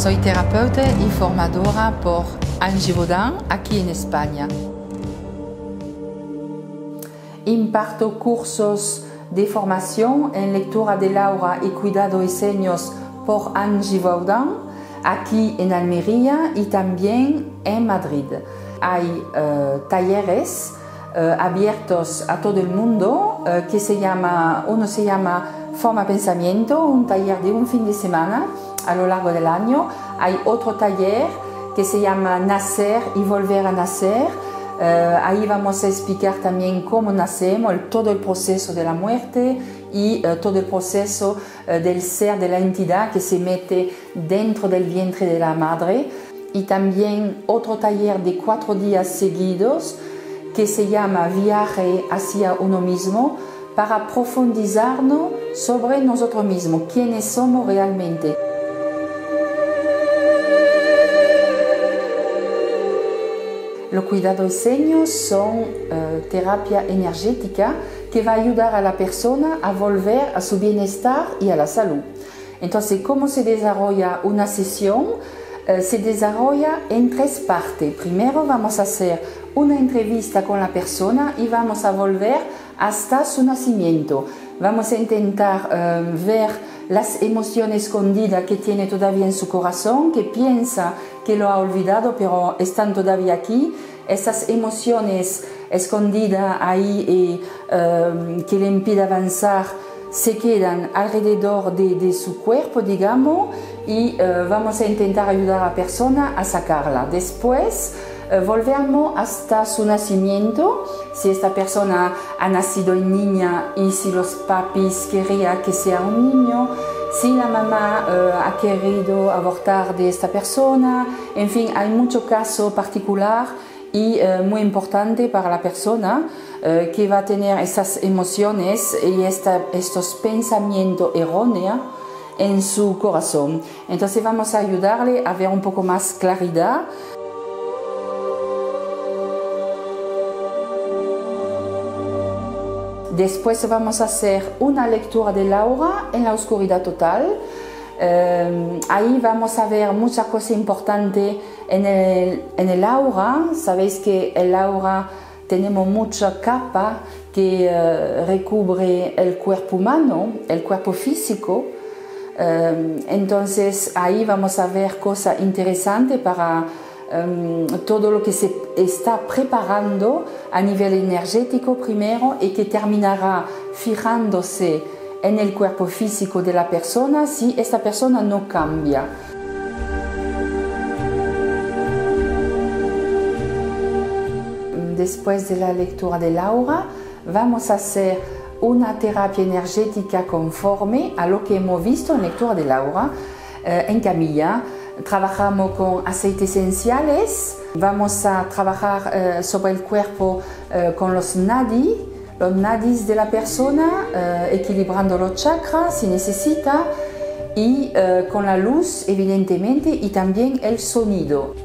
Soy terapeuta y formadora por Angie Baudin, aquí en España. Imparto cursos de formación en lectura del aura y cuidado de seños por Angie Baudin, aquí en Almería y también en Madrid. Hay talleres abiertos a todo el mundo uno se llama Forma Pensamiento, un taller de un fin de semana a lo largo del año. Hay otro taller que se llama Nacer y Volver a Nacer. Ahí vamos a explicar también cómo nacemos, todo el proceso de la muerte y todo el proceso del ser, de la entidad que se mete dentro del vientre de la madre. Y también otro taller de 4 días seguidos que se llama Viaje hacia uno mismo, para profundizarnos sobre nosotros mismos, quiénes somos realmente. Los cuidados de seños son terapia energética que va a ayudar a la persona a volver a su bienestar y a la salud. Entonces, ¿cómo se desarrolla una sesión? Se desarrolla en 3 partes. Primero vamos a hacer una entrevista con la persona y vamos a volver hasta su nacimiento. Vamos a intentar ver las emociones escondidas que tiene todavía en su corazón, que piensa que lo ha olvidado, pero están todavía aquí. Esas emociones escondidas ahí y que le impiden avanzar se quedan alrededor de su cuerpo, digamos, y vamos a intentar ayudar a la persona a sacarla. Después volvemos hasta su nacimiento, si esta persona ha nacido en niña y si los papis querían que sea un niño, si la mamá ha querido abortar de esta persona, en fin, hay mucho caso particular y muy importante para la persona que va a tener esas emociones y estos pensamientos erróneos en su corazón. Entonces vamos a ayudarle a ver un poco más claridad. Después vamos a hacer una lectura del aura en la oscuridad total. Ahí vamos a ver muchas cosas importantes en el aura. Sabéis que el aura tenemos mucha capa que recubre el cuerpo humano, el cuerpo físico. Entonces ahí vamos a ver cosas interesantes para todo lo que se está preparando a nivel energético primero y que terminará fijándose en el cuerpo físico de la persona si esta persona no cambia. Después de la lectura del aura, vamos a hacer una terapia energética conforme a lo que hemos visto en lectura del aura en camilla. Trabajamos con aceites esenciales, vamos a trabajar sobre el cuerpo con los nadis de la persona, equilibrando los chakras si necesita, y con la luz evidentemente y también el sonido.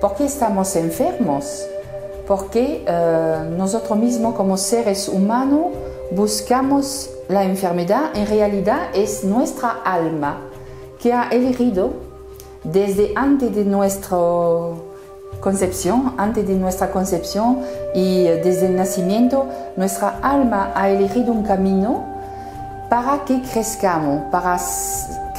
¿Por qué estamos enfermos? Porque nosotros mismos como seres humanos buscamos la enfermedad. En realidad es nuestra alma que ha elegido desde antes de nuestra concepción y desde el nacimiento, nuestra alma ha elegido un camino para que crezcamos, para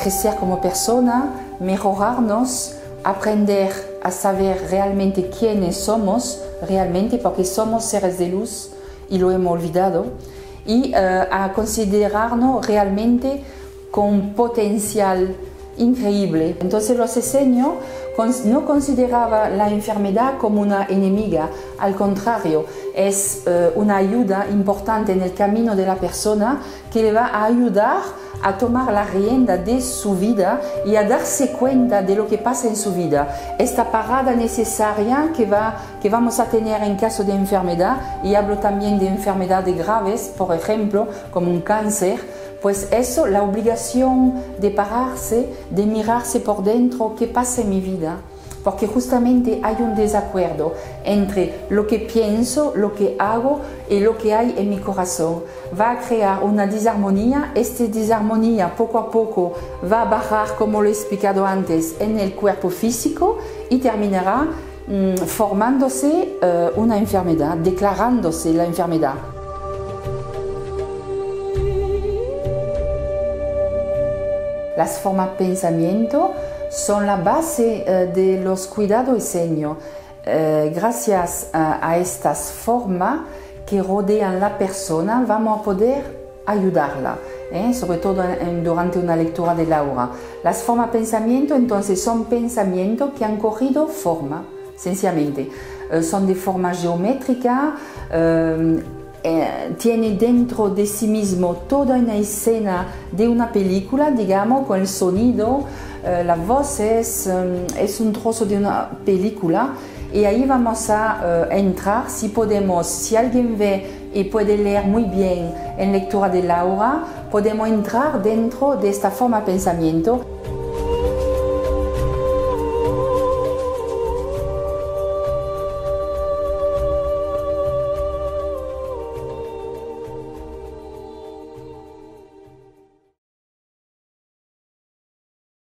crecer como persona, mejorarnos, aprender a saber realmente quiénes somos, realmente porque somos seres de luz y lo hemos olvidado, y a considerarnos realmente con potencial increíble. Entonces los esenios no consideraban la enfermedad como una enemiga, al contrario, es una ayuda importante en el camino de la persona que le va a ayudar a tomar la rienda de su vida y a darse cuenta de lo que pasa en su vida. Esta parada necesaria que vamos a tener en caso de enfermedad, y hablo también de enfermedades graves, por ejemplo, como un cáncer, pues eso, la obligación de pararse, de mirarse por dentro, ¿qué pasa en mi vida? porque justamente hay un desacuerdo entre lo que pienso, lo que hago y lo que hay en mi corazón. Va a crear una disarmonía, esta disarmonía poco a poco va a bajar, como lo he explicado antes, en el cuerpo físico y terminará formándose una enfermedad, declarándose la enfermedad. Las formas de pensamiento son la base de los cuidados esenios. Gracias a estas formas que rodean la persona, vamos a poder ayudarla, sobre todo durante una lectura de la aura. Las formas de pensamiento entonces son pensamientos que han cogido forma, sencillamente. Son de forma geométrica, tiene dentro de sí mismo toda una escena de una película, digamos, con el sonido, las voces, es un trozo de una película y ahí vamos a entrar, si alguien ve y puede leer muy bien en lectura de la aura, podemos entrar dentro de esta forma de pensamiento.